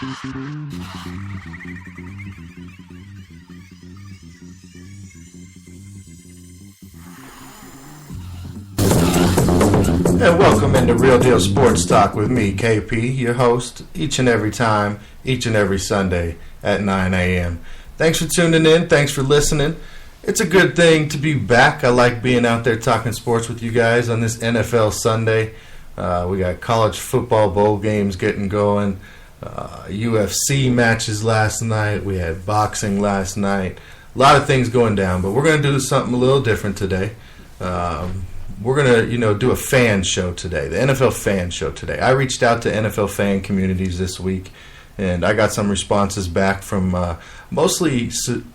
And welcome into Real Deal Sports Talk with me, KP, your host, each and every time, each and every Sunday at 9 a.m. Thanks for tuning in. Thanks for listening. It's a good thing to be back. I like being out there talking sports with you guys on this NFL Sunday. We got college football bowl games getting going, UFC matches last night. We had boxing last night. A lot of things going down, but we're going to do something a little different today. We're going to, do a fan show today, the NFL fan show today. I reached out to NFL fan communities this week, and I got some responses back from mostly,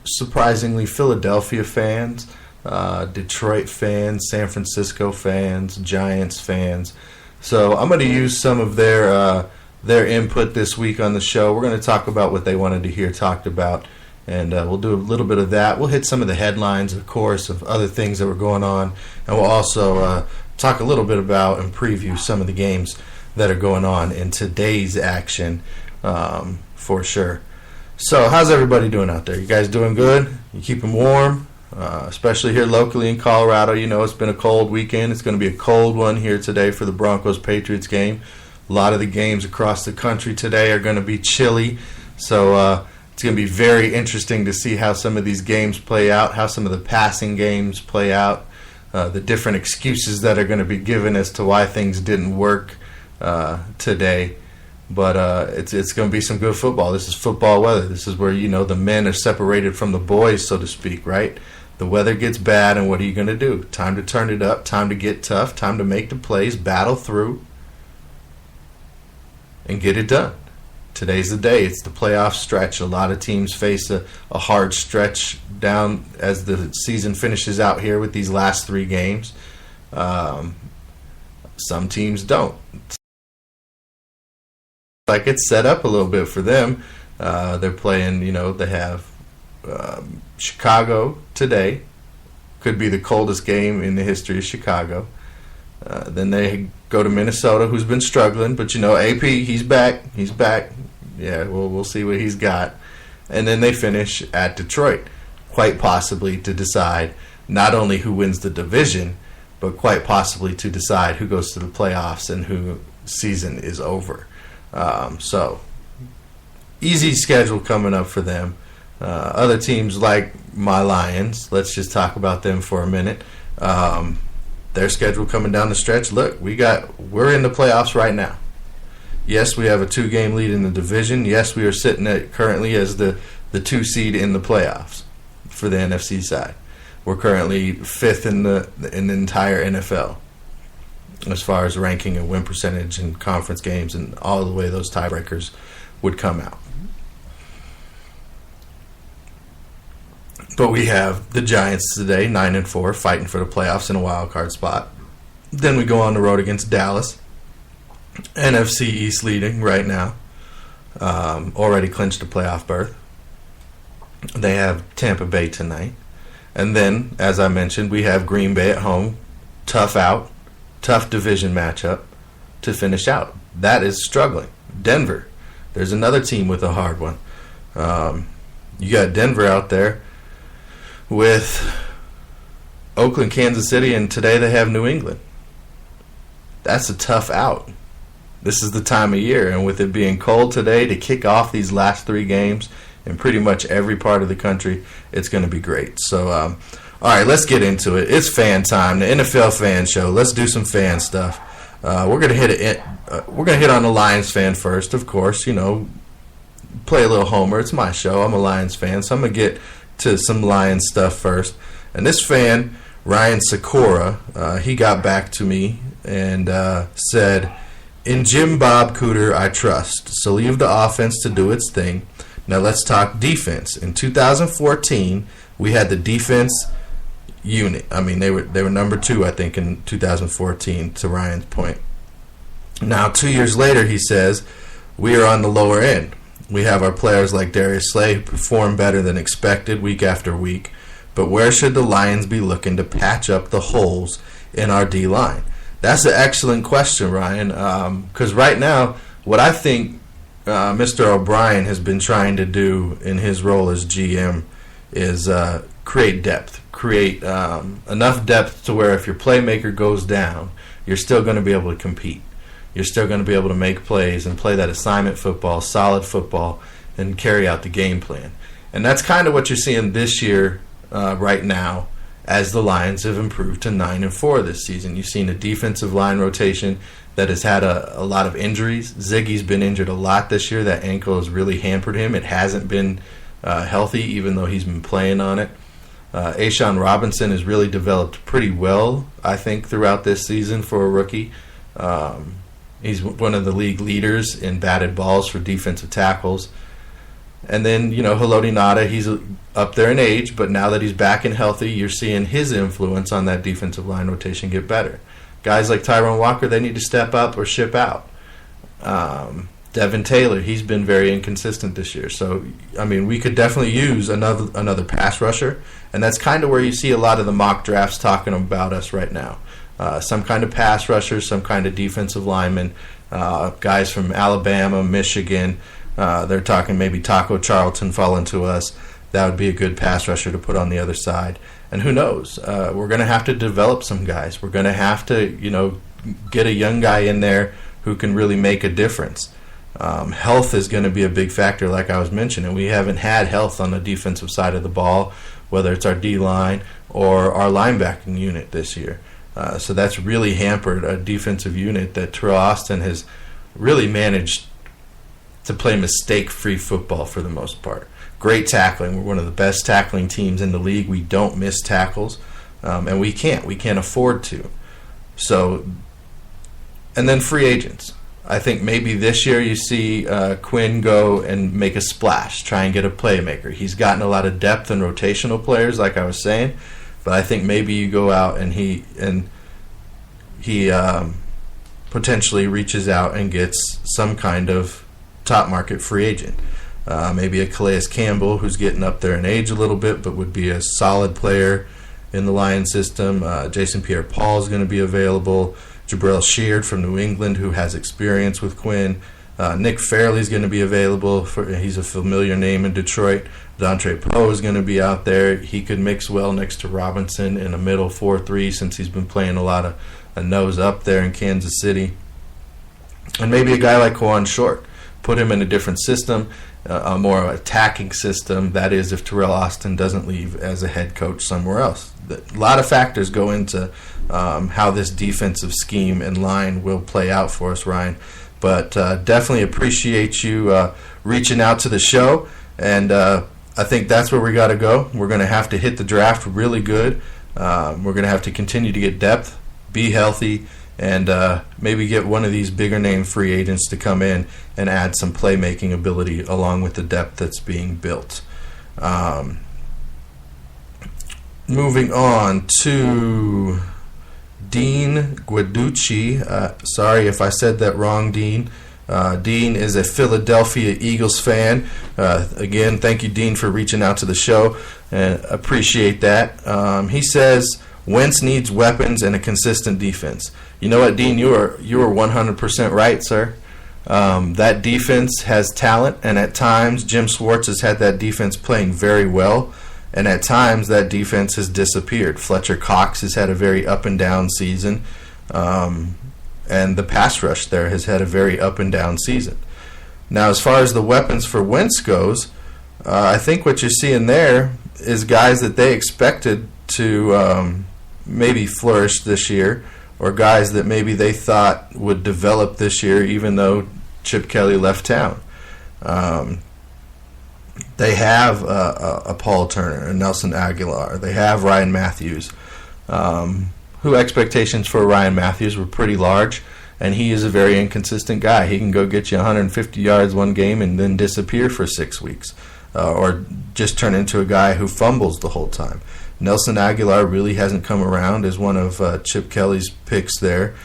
surprisingly, Philadelphia fans, Detroit fans, San Francisco fans, Giants fans. So I'm going to use some of their input this week on the show. We're going to talk about what they wanted to hear talked about. And we'll do a little bit of that. We'll hit some of the headlines, of course, of other things that were going on. And we'll also talk a little bit about and preview some of the games that are going on in today's action, for sure. So how's everybody doing out there? You guys doing good? You keeping warm? Especially here locally in Colorado. It's been a cold weekend. It's going to be a cold one here today for the Broncos-Patriots game. A lot of the games across the country today are going to be chilly. So it's going to be very interesting to see how some of these games play out, how some of the passing games play out, the different excuses that are going to be given as to why things didn't work today. But it's going to be some good football. This is football weather. This is where, the men are separated from the boys, so to speak, right? The weather gets bad, and what are you going to do? Time to turn it up, time to get tough, time to make the plays, battle through, and get it done. Today's the day. It's the playoff stretch. A lot of teams face a hard stretch down as the season finishes out here with these last 3 games. Some teams don't. Like it's set up a little bit for them. They're playing, they have Chicago today. Could be the coldest game in the history of Chicago. Then they go to Minnesota, who's been struggling. But, AP, he's back. He's back. Yeah, we'll see what he's got. And then they finish at Detroit, quite possibly to decide not only who wins the division, but quite possibly to decide who goes to the playoffs and who season is over. So, easy schedule coming up for them. Other teams like my Lions, let's just talk about them for a minute. Their schedule coming down the stretch. Look, we're in the playoffs right now. Yes, we have a 2-game lead in the division. Yes, we are sitting at currently as the 2 seed in the playoffs for the NFC side. We're currently 5th in the entire NFL as far as ranking and win percentage and conference games and all the way those tiebreakers would come out. But we have the Giants today, 9-4, fighting for the playoffs in a wild card spot. Then we go on the road against Dallas. NFC East leading right now. Already clinched a playoff berth. They have Tampa Bay tonight. And then, as I mentioned, we have Green Bay at home. Tough division matchup to finish out. That is struggling. Denver. There's another team with a hard one. You got Denver out there with Oakland, Kansas City, and today they have New England. That's a tough out. This is the time of year, and with it being cold today to kick off these last 3 games in pretty much every part of the country, it's going to be great. So, all right, let's get into it. It's fan time, the NFL fan show. Let's do some fan stuff. We're going to hit it. We're going to hit on the Lions fan first, of course. Play a little homer. It's my show. I'm a Lions fan, so I'm going to get to some Lions stuff first. And this fan, Ryan Sikora, he got back to me and said, "In Jim Bob Cooter, I trust. So leave the offense to do its thing. Now let's talk defense. In 2014, we had the defense unit. I mean, they were number 2, I think, in 2014, to Ryan's point. Now, 2 years later, he says, we are on the lower end. We have our players like Darius Slay who perform better than expected week after week. But where should the Lions be looking to patch up the holes in our D-line?" That's an excellent question, Ryan, because right now, what I think Mr. O'Brien has been trying to do in his role as GM is create depth, create enough depth to where if your playmaker goes down, you're still going to be able to compete. You're still going to be able to make plays and play that assignment football, solid football, and carry out the game plan. And that's kind of what you're seeing this year right now as the Lions have improved to 9-4 this season. You've seen a defensive line rotation that has had a lot of injuries. Ziggy's been injured a lot this year. That ankle has really hampered him. It hasn't been healthy, even though he's been playing on it. A'Shawn Robinson has really developed pretty well, I think, throughout this season for a rookie. He's one of the league leaders in batted balls for defensive tackles. And then, Haloti Ngata, he's up there in age, but now that he's back and healthy, you're seeing his influence on that defensive line rotation get better. Guys like Tyrone Walker, they need to step up or ship out. Devin Taylor, he's been very inconsistent this year. So, we could definitely use another pass rusher, and that's kind of where you see a lot of the mock drafts talking about us right now. Some kind of pass rusher, some kind of defensive lineman, guys from Alabama, Michigan. They're talking maybe Taco Charlton falling to us. That would be a good pass rusher to put on the other side. And who knows? We're going to have to develop some guys. We're going to have to, get a young guy in there who can really make a difference. Health is going to be a big factor, like I was mentioning. We haven't had health on the defensive side of the ball, whether it's our D-line or our linebacking unit this year. So that's really hampered a defensive unit that Teryl Austin has really managed to play mistake-free football for the most part. Great tackling. We're one of the best tackling teams in the league. We don't miss tackles, and we can't. We can't afford to. So, and then free agents. I think maybe this year you see Quinn go and make a splash, try and get a playmaker. He's gotten a lot of depth and rotational players, like I was saying, but I think maybe you go out and he potentially reaches out and gets some kind of top market free agent. Maybe a Calais Campbell who's getting up there in age a little bit, but would be a solid player in the Lions system. Jason Pierre-Paul is going to be available. Jabril Sheard from New England, who has experience with Quinn. Nick Fairley is going to be available. He's a familiar name in Detroit. Dontre Poe is going to be out there. He could mix well next to Robinson in a middle 4-3 since he's been playing a lot of a nose up there in Kansas City. And maybe a guy like Kawann Short. Put him in a different system, a more attacking system. That is, if Teryl Austin doesn't leave as a head coach somewhere else. A lot of factors go into how this defensive scheme and line will play out for us, Ryan. But definitely appreciate you reaching out to the show. And I think that's where we got to go. We're going to have to hit the draft really good. We're going to have to continue to get depth, be healthy, and maybe get one of these bigger name free agents to come in and add some playmaking ability along with the depth that's being built. Moving on to Dean Guiducci. Sorry if I said that wrong, Dean. Dean is a Philadelphia Eagles fan. Again, thank you, Dean, for reaching out to the show, and appreciate that. He says Wentz needs weapons and a consistent defense. You know what, Dean? You are 100% right, sir. That defense has talent, and at times Jim Schwartz has had that defense playing very well, and at times that defense has disappeared. Fletcher Cox has had a very up and down season, and the pass rush there has had a very up and down season. Now, as far as the weapons for Wentz goes, I think what you're seeing there is guys that they expected to maybe flourish this year, or guys that maybe they thought would develop this year even though Chip Kelly left town. They have a Paul Turner, a Nelson Aguilar. They have Ryan Matthews, who expectations for Ryan Matthews were pretty large, and he is a very inconsistent guy. He can go get you 150 yards one game and then disappear for 6 weeks, or just turn into a guy who fumbles the whole time. Nelson Aguilar really hasn't come around as one of Chip Kelly's picks there.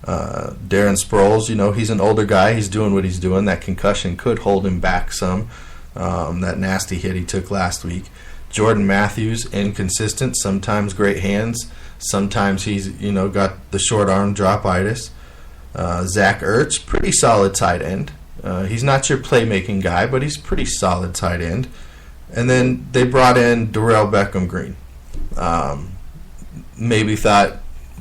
Darren Sproles, he's an older guy. He's doing what he's doing. That concussion could hold him back some. That nasty hit he took last week. Jordan Matthews, inconsistent. Sometimes great hands. Sometimes he's, got the short arm drop-itis. Zach Ertz, pretty solid tight end. He's not your playmaking guy, but he's pretty solid tight end. And then they brought in Darrell Beckham Green. Maybe thought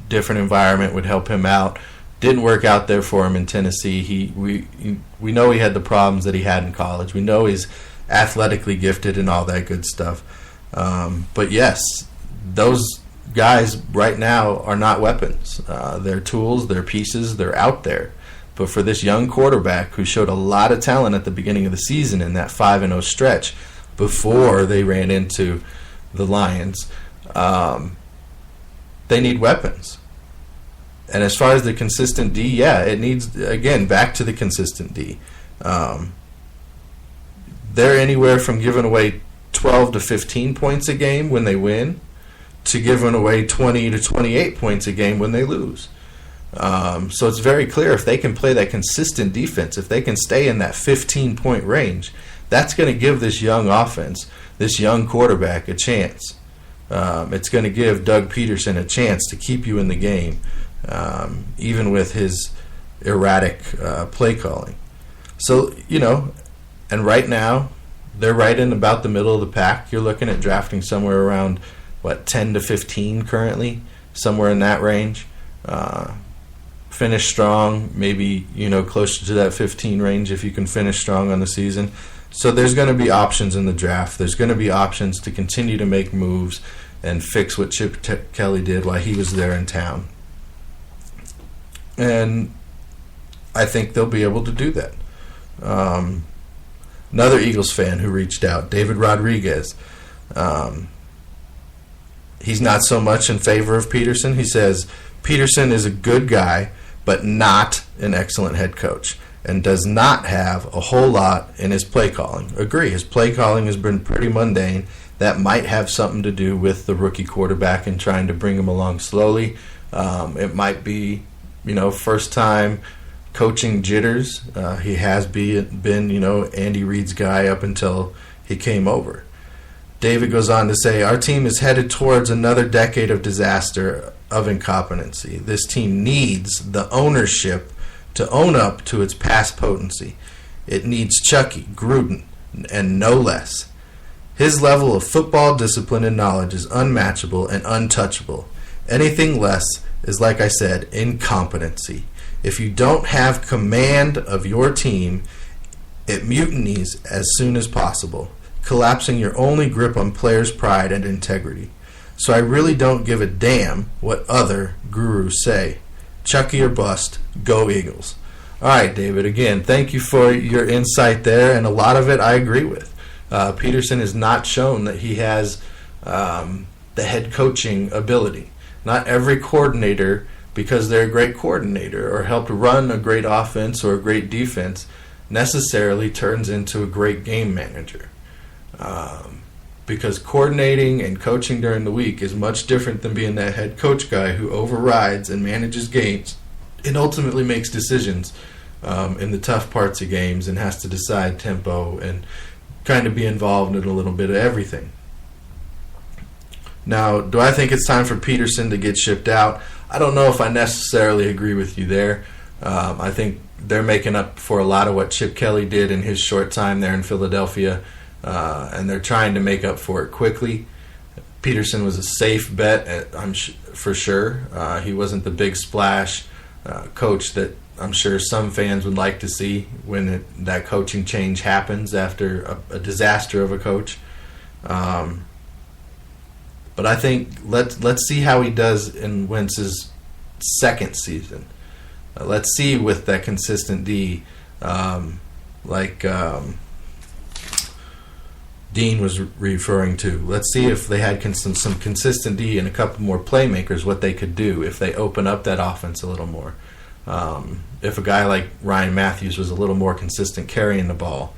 different environment would help him out. Didn't work out there for him in Tennessee. We know he had the problems that he had in college. We know he's athletically gifted and all that good stuff. But yes, those guys right now are not weapons. They're tools, they're pieces, they're out there. But for this young quarterback who showed a lot of talent at the beginning of the season in that 5-0 stretch before they ran into the Lions, they need weapons. And as far as the consistent D, yeah, it needs, again, back to the consistent D. They're anywhere from giving away 12 to 15 points a game when they win to giving away 20 to 28 points a game when they lose. So it's very clear if they can play that consistent defense, if they can stay in that 15-point range, that's going to give this young offense, this young quarterback, a chance. It's going to give Doug Peterson a chance to keep you in the game, even with his erratic play calling. So, and right now, they're right in about the middle of the pack. You're looking at drafting somewhere around, 10 to 15 currently, somewhere in that range. Finish strong, maybe, closer to that 15 range if you can finish strong on the season. So there's going to be options in the draft. There's going to be options to continue to make moves and fix what Chip Kelly did while he was there in town. And I think they'll be able to do that. Another Eagles fan who reached out, David Rodriguez. He's not so much in favor of Peterson. He says, Peterson is a good guy, but not an excellent head coach, and does not have a whole lot in his play calling. Agree, his play calling has been pretty mundane. That might have something to do with the rookie quarterback and trying to bring him along slowly. It might be, first time coaching jitters. He has been, Andy Reid's guy up until he came over. David goes on to say, our team is headed towards another decade of disaster, of incompetency. This team needs the ownership to own up to its past potency. It needs Chucky, Gruden, and no less. His level of football discipline and knowledge is unmatchable and untouchable. Anything less is, like I said, incompetency. If you don't have command of your team, it mutinies as soon as possible, collapsing your only grip on players' pride and integrity. So I really don't give a damn what other gurus say. Chucky or bust, go Eagles. All right, David, again, thank you for your insight there, and a lot of it I agree with. Peterson has not shown that he has the head coaching ability. Not every coordinator, because they're a great coordinator or helped run a great offense or a great defense, necessarily turns into a great game manager. Because coordinating and coaching during the week is much different than being that head coach guy who overrides and manages games and ultimately makes decisions in the tough parts of games and has to decide tempo and kind of be involved in a little bit of everything. Now, do I think it's time for Peterson to get shipped out? I don't know if I necessarily agree with you there. I think they're making up for a lot of what Chip Kelly did in his short time there in Philadelphia. And they're trying to make up for it quickly. Peterson was a safe bet, for sure. He wasn't the big splash coach that I'm sure some fans would like to see when that coaching change happens after a disaster of a coach. But I think let's see how he does in Wentz's second season. Let's see with that consistent D, Dean was referring to. Let's see if they had some consistent D and a couple more playmakers, what they could do if they open up that offense a little more. If a guy like Ryan Matthews was a little more consistent carrying the ball.